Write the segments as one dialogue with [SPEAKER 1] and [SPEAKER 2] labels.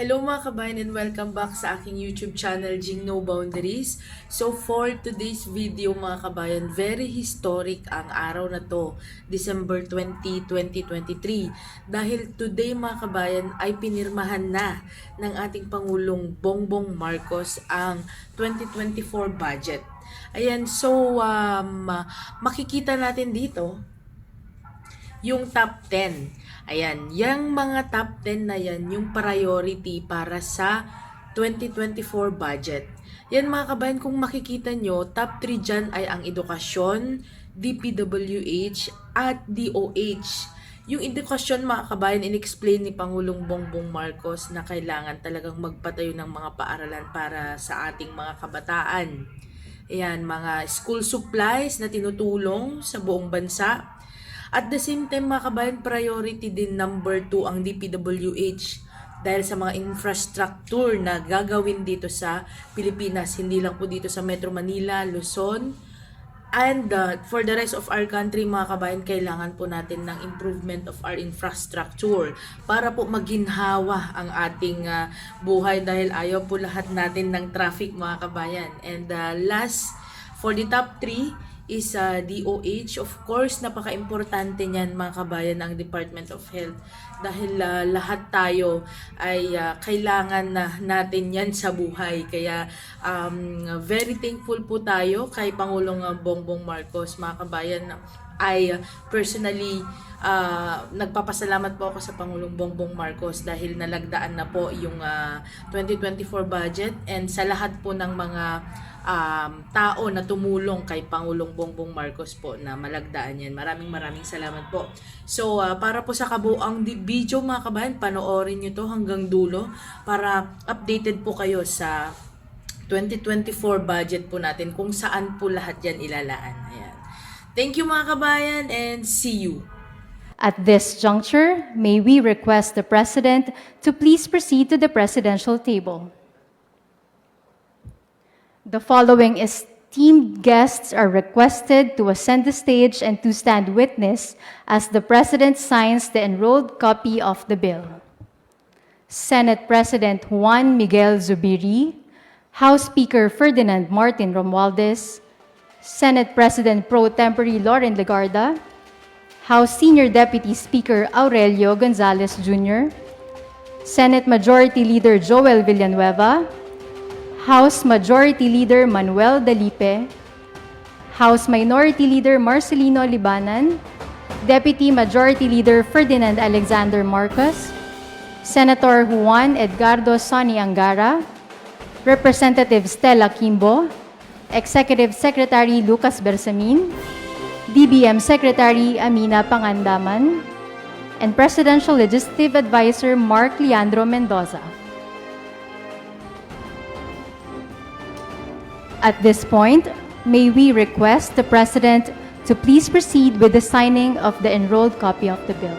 [SPEAKER 1] Hello mga kabayan and welcome back sa aking YouTube channel, Jing No Boundaries. So for today's video mga kabayan, very historic ang araw na to, December 20, 2023. Dahil today mga kabayan ay pinirmahan na ng ating Pangulong Bongbong Marcos ang 2024 budget. Ayan, so makikita natin dito yung top 10. Ayan, yung mga top 10 na yan, yung priority para sa 2024 budget. Yan mga kabayan, kung makikita nyo, top 3 dyan ay ang edukasyon, DPWH, at DOH. Yung edukasyon mga kabayan, in-explain ni Pangulong Bongbong Marcos na kailangan talagang magpatayo ng mga paaralan para sa ating mga kabataan. Ayan, mga school supplies na tinutulong sa buong bansa. At the same time mga kabayan, priority din number 2 ang DPWH dahil sa mga infrastructure na gagawin dito sa Pilipinas, hindi lang po dito sa Metro Manila, Luzon, and for the rest of our country mga kabayan, kailangan po natin ng improvement of our infrastructure para po maginhawa ang ating buhay dahil ayaw po lahat natin ng traffic mga kabayan. And last, for the top 3, is DOH. Of course, napaka-importante niyan mga kabayan ang Department of Health dahil lahat tayo ay kailangan natin yan sa buhay. Kaya very thankful po tayo kay Pangulong Bongbong Marcos mga kabayan. Ay personally nagpapasalamat po ako sa Pangulong Bongbong Marcos dahil nalagdaan na po yung 2024 budget, and sa lahat po ng mga tao na tumulong kay Pangulong Bongbong Marcos po na malagdaan yan. Maraming salamat po. So, para po sa kabuang video mga kabayan, panoorin nyo to hanggang dulo para updated po kayo sa 2024 budget po natin kung saan po lahat yan ilalaan. Ayan. Thank you mga kabayan and see you.
[SPEAKER 2] At this juncture, may we request the President to please proceed to the presidential table. The following esteemed guests are requested to ascend the stage and to stand witness as the President signs the enrolled copy of the bill. Senate President Juan Miguel Zubiri, House Speaker Ferdinand Martin Romualdez, Senate President Pro Tempore Loren Legarda, House Senior Deputy Speaker Aurelio Gonzalez Jr., Senate Majority Leader Joel Villanueva, House Majority Leader Manuel Dalipe, House Minority Leader Marcelino Libanan, Deputy Majority Leader Ferdinand Alexander Marcos, Senator Juan Edgardo Sonny Angara, Representative Stella Kimbo, Executive Secretary Lucas Bersamin, DBM Secretary Amina Pangandaman, and Presidential Legislative Advisor Mark Leandro Mendoza. At this point, may we request the President to please proceed with the signing of the enrolled copy of the bill.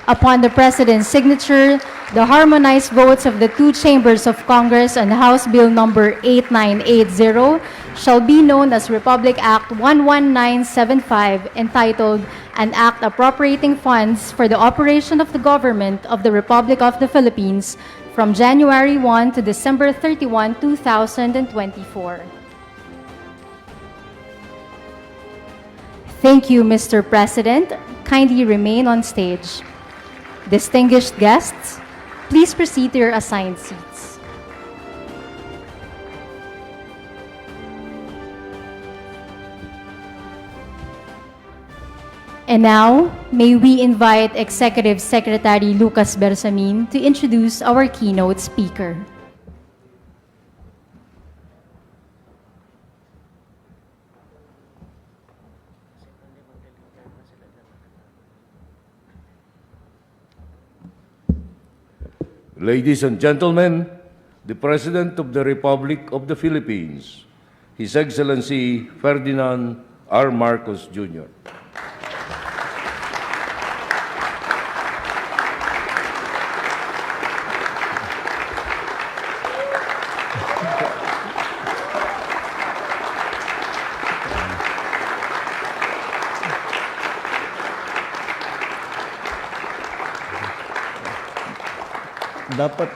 [SPEAKER 2] Upon the President's signature, the harmonized votes of the two chambers of Congress on House Bill number 8980 shall be known as Republic Act 11975, entitled An Act Appropriating Funds for the Operation of the Government of the Republic of the Philippines from January 1 to December 31, 2024. Thank you, Mr. President. Kindly remain on stage. Distinguished guests, please proceed to your assigned seats. And now, may we invite Executive Secretary Lucas Bersamin to introduce our keynote speaker.
[SPEAKER 3] Ladies and gentlemen, the President of the Republic of the Philippines, His Excellency Ferdinand R. Marcos Jr.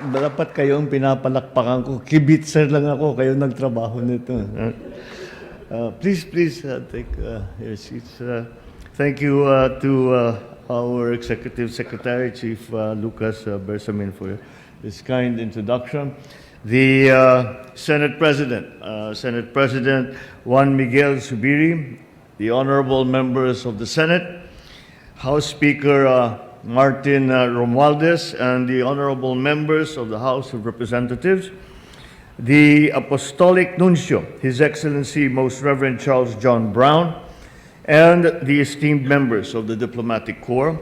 [SPEAKER 4] Dapat kayong pinapalakpakan ko. Kibitzer lang ako, kayo nagtrabaho nito. Please take your seats. Thank you to our Executive Secretary, Chief Lucas Bersamin, for this kind introduction. The Senate President Juan Miguel Zubiri, the honorable members of the Senate, House Speaker Martin Romualdez, and the honorable members of the House of Representatives, the Apostolic Nuncio, His Excellency Most Reverend Charles John Brown, and the esteemed members of the Diplomatic Corps,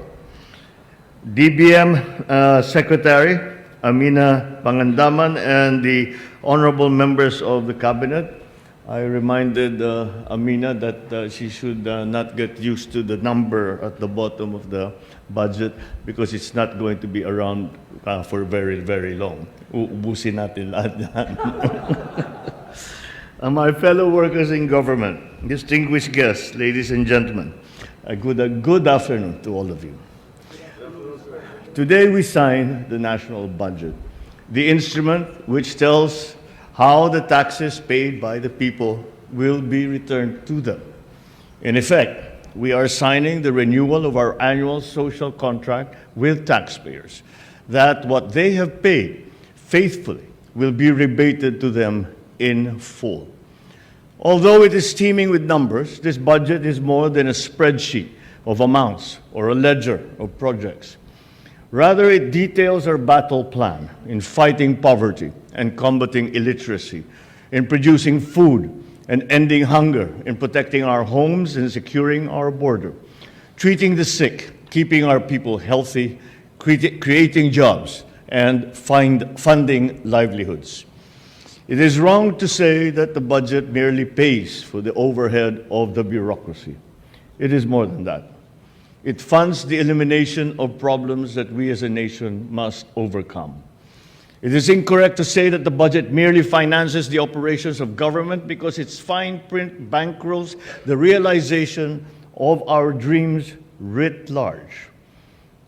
[SPEAKER 4] DBM Secretary Amina Pangandaman, and the honorable members of the Cabinet. I reminded Amina that she should not get used to the number at the bottom of the budget because it's not going to be around for very, very long. Ubusin natin lahat yan. My fellow workers in government, distinguished guests, ladies and gentlemen, a good afternoon to all of you. Today we sign the national budget, the instrument which tells how the taxes paid by the people will be returned to them. In effect, we are signing the renewal of our annual social contract with taxpayers, that what they have paid faithfully will be rebated to them in full. Although it is teeming with numbers, this budget is more than a spreadsheet of amounts or a ledger of projects. Rather, it details our battle plan in fighting poverty and combating illiteracy, in producing food and ending hunger, in protecting our homes and securing our border, treating the sick, keeping our people healthy, creating jobs, and funding livelihoods. It is wrong to say that the budget merely pays for the overhead of the bureaucracy. It is more than that. It funds the elimination of problems that we as a nation must overcome. It is incorrect to say that the budget merely finances the operations of government because its fine print bankrolls the realization of our dreams writ large.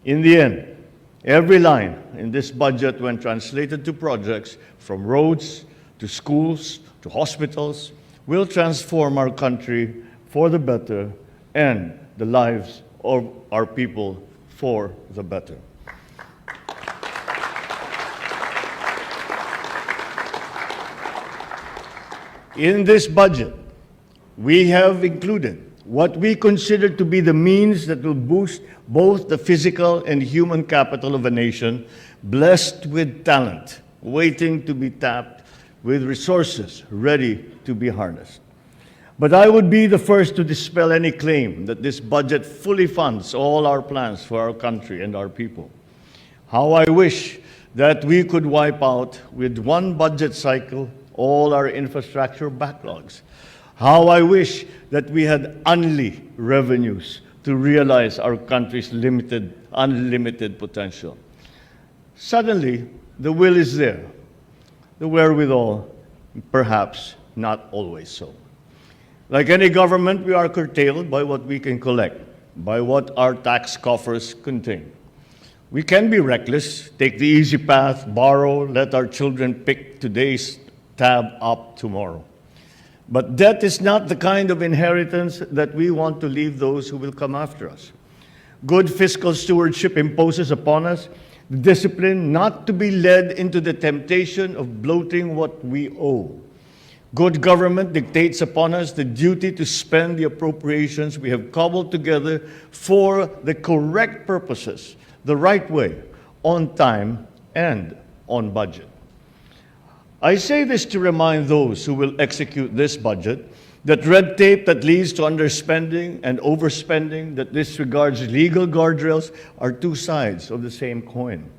[SPEAKER 4] In the end, every line in this budget, when translated to projects from roads to schools to hospitals, will transform our country for the better and the lives of our people for the better. In this budget, we have included what we consider to be the means that will boost both the physical and human capital of a nation, blessed with talent, waiting to be tapped, with resources ready to be harnessed. But I would be the first to dispel any claim that this budget fully funds all our plans for our country and our people. How I wish that we could wipe out with one budget cycle all our infrastructure backlogs. How I wish that we had only revenues to realize our country's unlimited potential. Suddenly, the will is there. The wherewithal, perhaps not always so. Like any government, we are curtailed by what we can collect, by what our tax coffers contain. We can be reckless, take the easy path, borrow, let our children pick today's tab up tomorrow. But debt is not the kind of inheritance that we want to leave those who will come after us. Good fiscal stewardship imposes upon us the discipline not to be led into the temptation of bloating what we owe. Good government dictates upon us the duty to spend the appropriations we have cobbled together for the correct purposes, the right way, on time, and on budget. I say this to remind those who will execute this budget that red tape that leads to underspending and overspending that disregards legal guardrails are two sides of the same coin.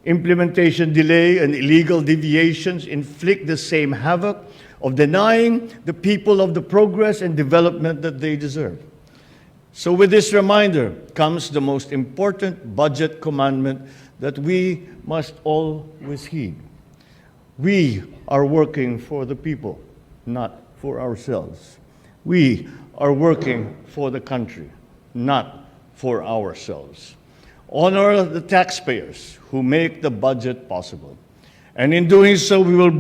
[SPEAKER 4] Implementation delay and illegal deviations inflict the same havoc of denying the people of the progress and development that they deserve. So with this reminder comes the most important budget commandment that we must always heed. We are working for the people, not for ourselves. We are working for the country, not for ourselves. Honor the taxpayers who make the budget possible. And in doing so, we will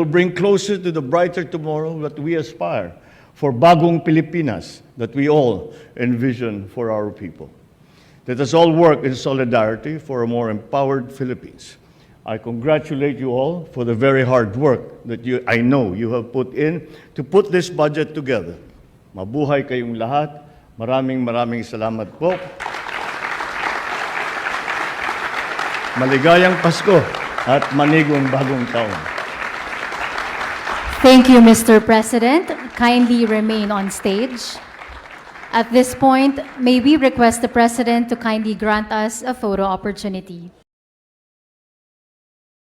[SPEAKER 4] bring closer to the brighter tomorrow that we aspire for bagong Pilipinas that we all envision for our people. Let us all work in solidarity for a more empowered Philippines. I congratulate you all for the very hard work that I know you have put in to put this budget together. Mabuhay kayong lahat. Maraming salamat po. Maligayang Pasko at manigong bagong taon.
[SPEAKER 2] Thank you, Mr. President. Kindly remain on stage. At this point, may we request the President to kindly grant us a photo opportunity.